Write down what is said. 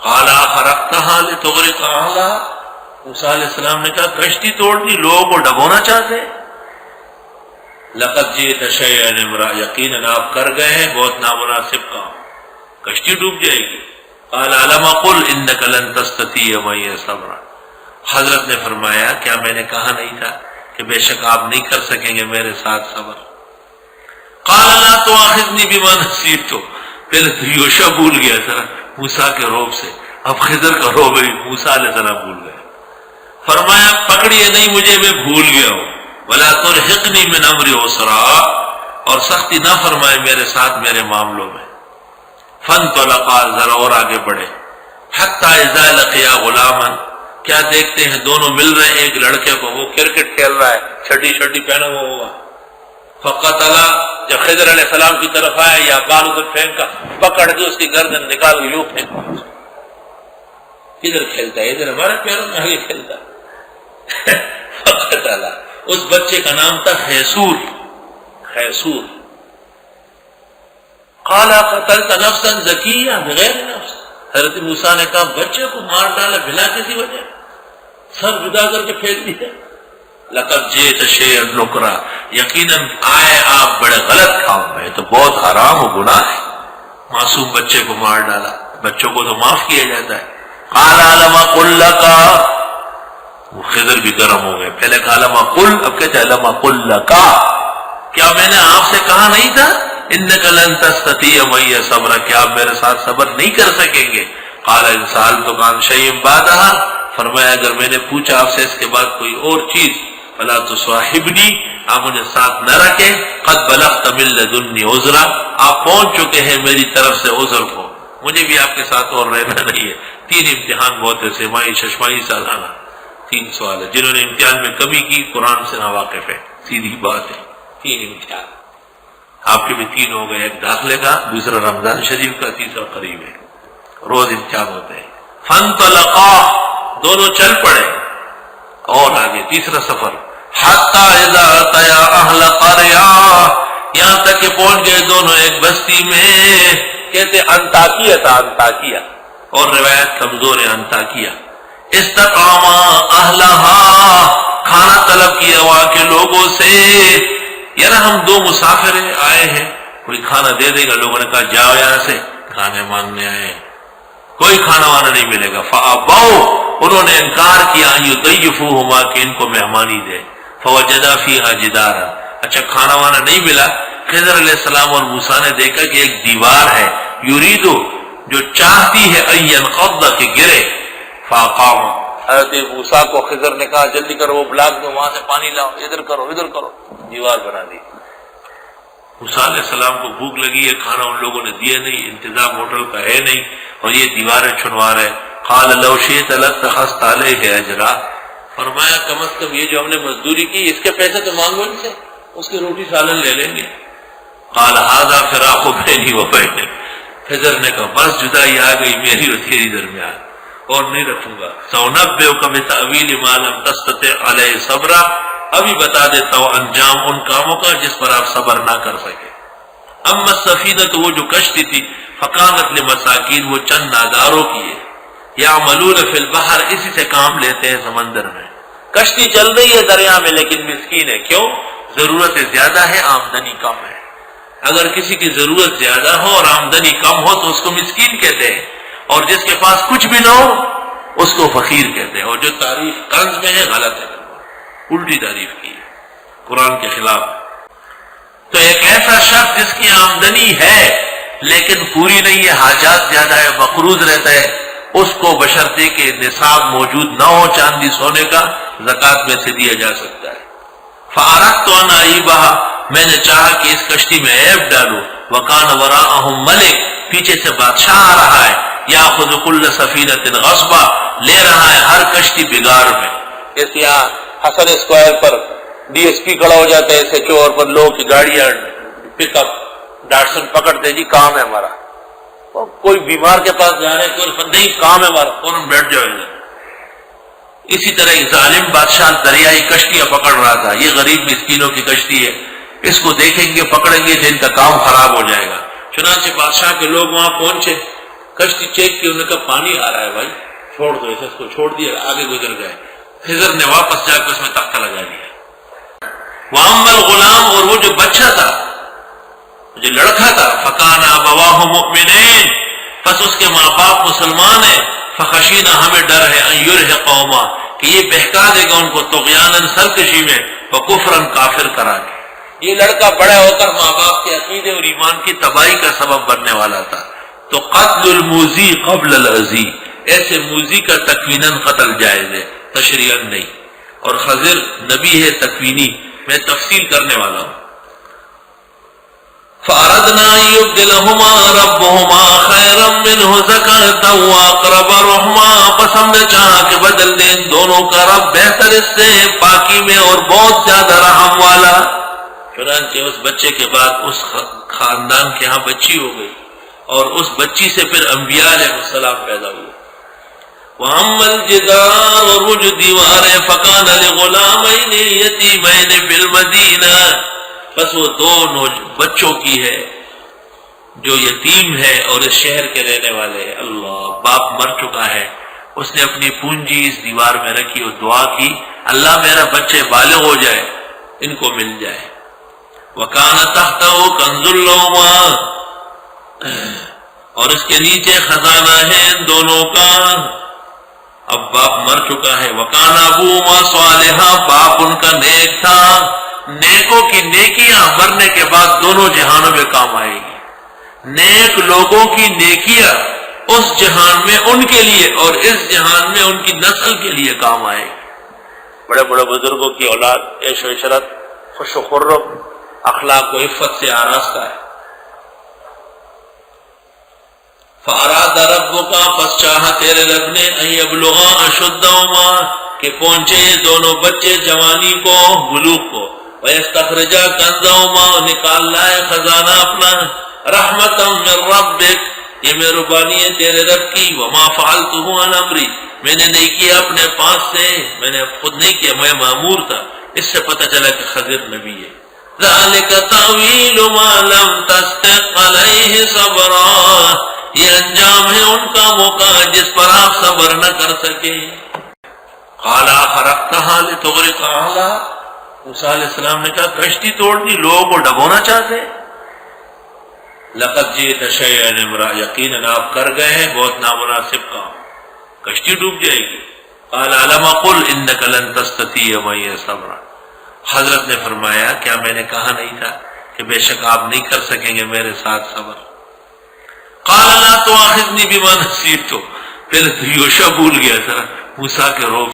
قال اخرقتها لتغرق اهلها، موسیٰ علیہ السلام نے کہا کشتی توڑ دی، لوگوں کو ڈبونا چاہتے ہیں؟ لقد جئت شیئا امرا، یقیناً آپ کر گئے ہیں بہت نامناسب کام، کشتی ڈوب جائے گی۔ قال الم اقل انک لن تستطیع معی صبرا، حضرت نے فرمایا کیا میں نے کہا نہیں تھا کہ بے شک آپ نہیں کر سکیں گے میرے ساتھ صبر؟ قال لا تؤاخذنی بما نسیت، پہلے تو یوشع بھول گیا تھا موسیٰ کے روب سے، اب خضر کا روب ہے، موسیٰ علیہ السلام بھول گئے۔ فرمایا پکڑیے نہیں مجھے، میں بھول گیا ہوں، ولا ترهقنی من امری عسرا، اور سختی نہ فرمائے میرے ساتھ میرے معاملوں میں۔ فانطلقا، ذرا اور آگے بڑھے، حتی اذا لقیا غلاما، کیا دیکھتے ہیں دونوں مل رہے ہیں ایک لڑکے کو، وہ کرکٹ کھیل رہا ہے، چھٹی پہنا ہوا ہوگا۔ فقتلا، جب خضر علیہ السلام کی طرف آئے یا بال ادھر پھینکا، پکڑ کے اس کی گردن نکال کے یوں پھینکا۔ کدھر کھیلتا ہے؟ ادھر ہمارے پیروں میں آگے کھیلتا ہے۔ فقتلا، اس بچے کا نام تھا خیسور۔ قال قتلت نفسا زکیہ بغیر نفس، حضرت موسیٰ نے کہا بچے کو مار ڈالا بلا کسی وجہ، سر جدا کر کے پھینک دیا۔ لقد جئت شیئا نکرا، یقیناً آئے آپ بڑے غلط کام میں، تو بہت حرام و گناہ ہے، معصوم بچے کو مار ڈالا، بچوں کو تو معاف کیا جاتا ہے۔ قال الم اقل لک، وہ خضر بھی گرم ہو گئے، پہلے کہا الم اقل، اب کہتے ہیں الم اقل لک، کیا میں نے آپ سے کہا نہیں تھا انک لن تستطیع معی صبرا، کیا آپ میرے ساتھ صبر نہیں کر سکیں گے؟ قال ان سألتک عن شیء بعدها، فرمایا اگر میں نے پوچھا آپ سے اس کے بعد کوئی اور چیز، فلا تصاحبنی، آپ مجھے ساتھ نہ رکھیں، قد بلغت من لدنی عذرا، آپ پہنچ چکے ہیں میری طرف سے عذر کو، مجھے بھی آپ کے ساتھ اور رہنا نہیں ہے۔ 3 امتحان بہت ہے، سمائی ششمائی سالانہ 3 سوال ہے، جنہوں نے امتحان میں کمی کی قرآن سے ناواقف ہے، سیدھی بات ہے۔ 3 امتحان آپ کے بھی 3 ہو گئے، ایک داخلے کا، دوسرا رمضان شریف کا، تیسرا قریب ہے، روز امتحان ہوتے ہیں۔ فانطلقا، دونوں چل پڑے، اور آگے تیسرا سفر، حتی اذا اتیا اہل قریہ، یہاں تک کہ پہنچ گئے دونوں ایک بستی میں، کہتے انطاکیہ تھا، انطاکیہ، اور روایت کمزور ہے انطاکیہ۔ استقاما اہلہا، کھانا طلب کیا وہاں کے لوگوں سے، یار ہم 2 مسافر آئے ہیں، کوئی کھانا دے دے گا؟ لوگوں نے کہا جاؤ یہاں سے، کھانے مانگنے آئے ہیں، کوئی کھانا وانا نہیں ملے گا۔ فابوا، انہوں نے انکار کیا، یضیفوہما، کہ ان کو مہمانی دے۔ فوجدا فیہا جدارا، اچھا کھانا وانا نہیں ملا، خضر علیہ السلام اور موسیٰ نے دیکھا کہ ایک دیوار ہے، یریدو، جو چاہتی ہے ان ینقض، کہ گرے۔ فاقام، حضرت موسیٰ کو خضر نے کہا جلدی کرو، وہ بلاک دو، وہاں سے پانی لاؤ، ادھر کرو ادھر کرو، دیوار بنا دی۔ موسیٰ علیہ السلام کو بھوک لگی ہے، کھانا ان لوگوں نے دیا نہیں، انتظام ہوٹل کا ہے نہیں، اور یہ دیواریں چھنوا رہے۔ قال لو شئت لاتخذت علیہ اجرا، فرمایا کم از کم یہ جو ہم نے مزدوری کی اس کے پیسے تو مانگو ان سے، اس کی روٹی سالن لے لیں گے۔ قال ھذا فراق بینی و بینک، خضر نے کہا بس جدائی آ گئی میری اور تیری درمیان، اور نہیں رکھوں گا۔ سأنبئک بتأویل ما لم تستطع علیہ صبرا، ابھی بتا دیتا ہوں انجام ان کاموں کا جس پر آپ صبر نہ کر سکے۔ اما السفینہ، تو وہ جو کشتی تھی، فکانت لمساکین، وہ چند ناداروں کی ہے، یعملون فی البحر، اسی سے کام لیتے ہیں سمندر میں، کشتی چل رہی ہے دریا میں لیکن مسکین ہے، کیوں؟ ضرورت زیادہ ہے، آمدنی کم ہے۔ اگر کسی کی ضرورت زیادہ ہو اور آمدنی کم ہو تو اس کو مسکین کہتے ہیں، اور جس کے پاس کچھ بھی نہ ہو اس کو فقیر کہتے ہیں، اور جو تعریف طنز میں ہے غلط ہے، الٹی تعریف کی ہے، قرآن کے خلاف۔ تو ایک ایسا شخص جس کی آمدنی ہے لیکن پوری نہیں ہے، حاجات زیادہ ہے، مقروض رہتا ہے، اس کو بشرطے کہ نصاب موجود نہ ہو چاندی سونے کا، زکوٰۃ میں سے دیا جا سکتا ہے۔ فَأَرَدْتُ أَنْ أَعِيبَهَا، میں نے چاہا کہ اس کشتی میں عیب ڈالوں، وَكَانَ وَرَاءَهُمْ مَلِكٌ، پیچھے سے بادشاہ آ رہا ہے، يَأْخُذُ كُلَّ سَفِينَةٍ غَصْبًا، لے رہا ہے ہر کشتی بگاڑ میں۔ جیسے یہاں حسن اسکوائر پر ڈی ایس پی کھڑا ہو جاتا ہے، ایسے چور پر لوگوں کی گاڑیاں پک اپ ڈاٹسن پکڑتے، جی کام ہے ہمارا، کوئی بیمار کے پاس جا رہے ہیں، کوئی نہیں کام ہے ہمارا، فوراً بیٹھ جاؤ ادھر۔ اسی طرح ایک ظالم بادشاہ دریائی کشتیاں پکڑ رہا تھا، یہ غریب مسکینوں کی کشتی ہے، اس کو دیکھیں گے پکڑیں گے تو ان کا کام خراب ہو جائے گا۔ چنانچہ بادشاہ کے لوگ وہاں پہنچے، کشتی چیک کی، انہوں نے کہا پانی آ رہا ہے بھائی چھوڑ دو اسے، اس کو چھوڑ دیا، آگے گزر گئے۔ خضر نے واپس جا کے اس میں تختہ لگا دیا۔ وَأَمَّا الْغُلَامُ، اور وہ جو بچہ تھا، جو لڑکا تھا، فَكَانَ أَبَوَاهُ مُؤْمِنَيْنِ، پس اس کے ماں باپ مسلمان ہیں، فَخَشِينَا، ہمیں ڈر ہے، أَن يُرْهِقَهُمَا، کہ یہ بہکا دے گا ان کو، طغیاناً سرکشی میں، وَكُفْرًا، کافر کرا کے۔ یہ لڑکا بڑا ہو کر ماں باپ کے عقیدے اور ایمان کی تباہی کا سبب بننے والا تھا۔ تو قتل الموذی قبل العزی، ایسے موذی کا تکویناً قتل جائز ہے، تشریعاً نہیں۔ اور خضر نبی ہے تکوینی، میں تفصیل کرنے والا ہوں۔ فَأَرَدْنَا أَن يُبْدِلَهُمَا رَبُّهُمَا خَيْرًا مِّنْهُ زَكَاةً وَأَقْرَبَ رُحْمًا، پس ہم نے چاہا کہ بدل دیں دونوں کا رب بہتر اس سے، پاکی میں اور بہت زیادہ رحم والا۔ چنانچہ اس بچے کے بعد اس خاندان کے ہاں بچی ہو گئی، اور اس بچی سے پھر انبیاء علیہ السلام پیدا ہوئے۔ وَأَمَّا الْجِدَارُ، اور وہ جو دیوار ہے، فَكَانَ لِغُلَامَيْنِ يَتِيمَيْنِ بِالْمَدِينَةِ، بس وہ دو بچوں کی ہے جو یتیم ہے اور اس شہر کے رہنے والے ہیں۔ اللہ، باپ مر چکا ہے، اس نے اپنی پونجی اس دیوار میں رکھی اور دعا کی، اللہ میرا بچے بالغ ہو جائے، ان کو مل جائے۔ وَكَانَ تَحْتَهُ كَنْزٌ لَهُمَا، اور اس کے نیچے خزانہ ہے ان دونوں کا۔ اب باپ مر چکا ہے۔ وَكَانَ أَبُوهُمَا صَالِحًا، باپ ان کا نیک تھا۔ نیکوں کی نیکیاں مرنے کے بعد دونوں جہانوں میں کام آئے گی۔ نیک لوگوں کی نیکیاں اس جہان میں ان کے لیے اور اس جہان میں ان کی نسل کے لیے کام آئے گی۔ بڑے بڑے بزرگوں کی اولاد عیش و عشرت، خوش و خرم، اخلاق و عفت سے آراستہ ہے۔ فَأَرَادَ رَبُّكَ، پس چاہا تیرے رب نے، أَن يَبْلُغَا أَشُدَّهُمَا، کہ پہنچے دونوں بچے جوانی کو، بلوغ کو، وَيَسْتَخْرِجَا كَنْزَهُمَا، نکال لائے خزانہ اپنا، رحمتاً من ربک، یہ مہربانی ہے تیرے رب کی، وما فعلته عن امری، میں نے نہیں کیا اپنے پاس سے، میں نے خود نہیں کیا، میں مامور تھا۔ اس سے پتہ چلا کہ خضر نبی ہے۔ ذَلِكَ تَأْوِيلُ مَا لَمْ تَسْتِطِّع عَلَيْهِ صَبْرًا، یہ انجام ہے ان کاموں کا جس پر آپ صبر نہ کر سکے۔ قَالَ أَخَرَقْتَهَا لِتُغْرِقَ أَهْلَهَا، موسیٰ علیہ السلام نے کہا کشتی توڑنی، لوگوں کو ڈبونا چاہتے؟ لَقَدْ جِئْتَ شَيْئًا إِمْرًا، یقیناً آپ کر گئے ہیں بہت نامناسب کام، کشتی ڈوب جائے گی۔ قَالَ أَلَمْ أَقُلْ إِنَّكَ لَن تَسْتَطِيعَ مَعِيَ صَبْرًا، حضرت نے فرمایا کیا میں نے کہا نہیں تھا کہ بے شک آپ نہیں کر سکیں گے میرے ساتھ صبر؟ قَالَ لَا تُؤَاخِذْنِي بِمَا نَسِيتُ، پھر یوشع بھول گیا تھا موسیٰ کے روب